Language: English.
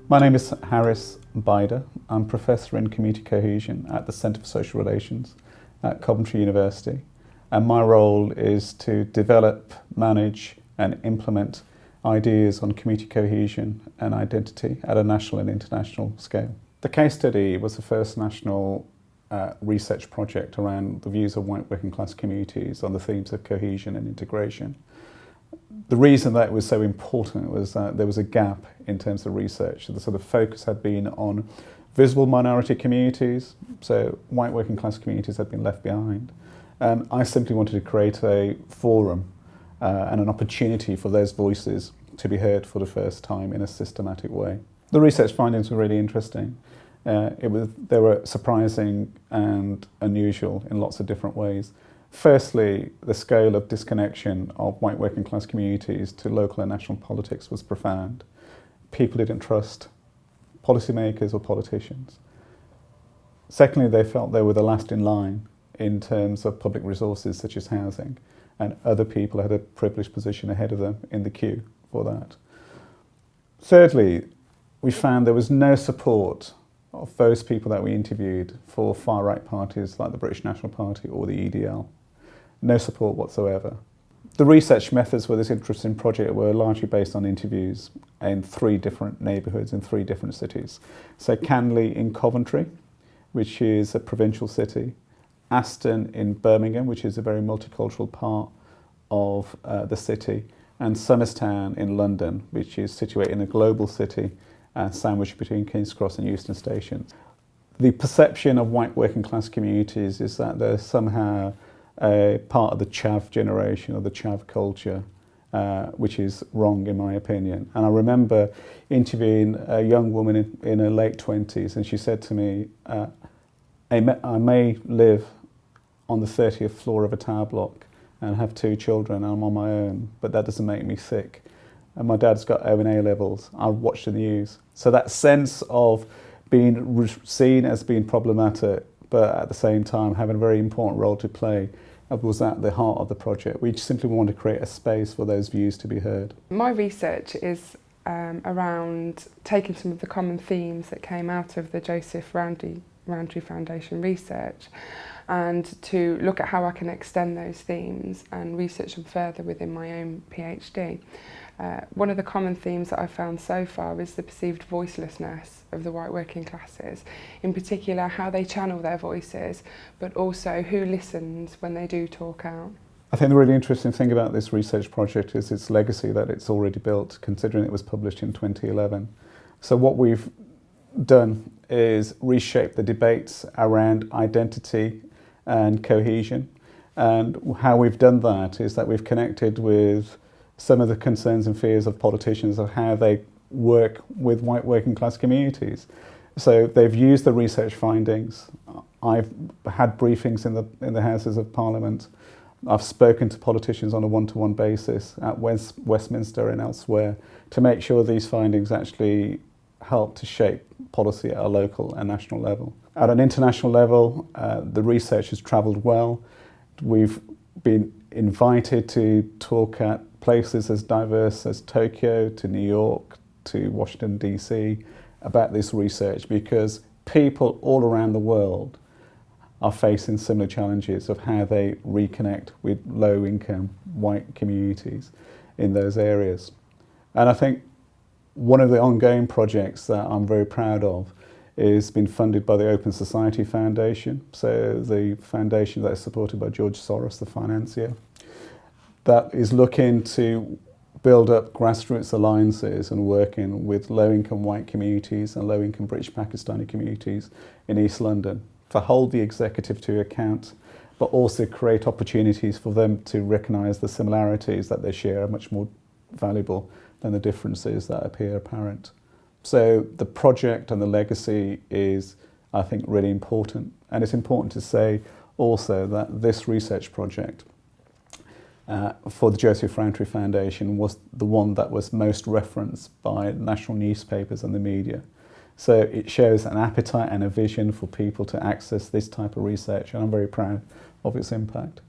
My name is Harris Beider. I'm Professor in Community Cohesion at the Centre for Social Relations at Coventry University. And my role is to develop, manage and implement ideas on community cohesion and identity at a national and international scale. The case study was the first national research project around the views of white working class communities on the themes of cohesion and integration. The reason that it was so important was that there was a gap in terms of research. The sort of focus had been on visible minority communities, so white working class communities had been left behind. I simply wanted to create a forum and an opportunity for those voices to be heard for the first time in a systematic way. The research findings were really interesting. They were surprising and unusual in lots of different ways. Firstly, the scale of disconnection of white working class communities to local and national politics was profound. People didn't trust policymakers or politicians. Secondly, they felt they were the last in line in terms of public resources such as housing, and other people had a privileged position ahead of them in the queue for that. Thirdly, we found there was no support of those people that we interviewed for far-right parties like the British National Party or the EDL. No support whatsoever. The research methods for this interesting project were largely based on interviews in 3 different neighbourhoods in 3 different cities. So Canley in Coventry, which is a provincial city, Aston in Birmingham, which is a very multicultural part of the city, and Somerstown in London, which is situated in a global city sandwiched between King's Cross and Euston stations. The perception of white working class communities is that they're somehow a part of the chav generation or the chav culture, which is wrong in my opinion. And I remember interviewing a young woman in her late 20s, and she said to me, I may live on the 30th floor of a tower block and have 2 children and I'm on my own, but that doesn't make me sick. And my dad's got O and A levels. I watch the news. So that sense of being seen as being problematic, but at the same time having a very important role to play, was at the heart of the project. We simply want to create a space for those views to be heard. My research is around taking some of the common themes that came out of the Joseph Rowntree Foundation research and to look at how I can extend those themes and research them further within my own PhD. One of the common themes that I've found so far is the perceived voicelessness of the white working classes, in particular how they channel their voices, but also who listens when they do talk out. I think the really interesting thing about this research project is its legacy that it's already built, considering it was published in 2011. So what we've done is reshape the debates around identity and cohesion, and how we've done that is that we've connected with some of the concerns and fears of politicians of how they work with white working class communities. So they've used the research findings. I've had briefings in the Houses of Parliament. I've spoken to politicians on a one-to-one basis at Westminster and elsewhere to make sure these findings actually help to shape policy at a local and national level. At an international level, the research has travelled well. We've been invited to talk at places as diverse as Tokyo to New York to Washington DC about this research, because people all around the world are facing similar challenges of how they reconnect with low-income white communities in those areas. And I think one of the ongoing projects that I'm very proud of is been funded by the Open Society Foundation, so the foundation that is supported by George Soros, the financier, that is looking to build up grassroots alliances and working with low-income white communities and low-income British Pakistani communities in East London to hold the executive to account, but also create opportunities for them to recognise the similarities that they share are much more valuable than the differences that appear apparent. So the project and the legacy is, I think, really important. And it's important to say also that this research project for the Joseph Rowntree Foundation was the one that was most referenced by national newspapers and the media. So it shows an appetite and a vision for people to access this type of research, and I'm very proud of its impact.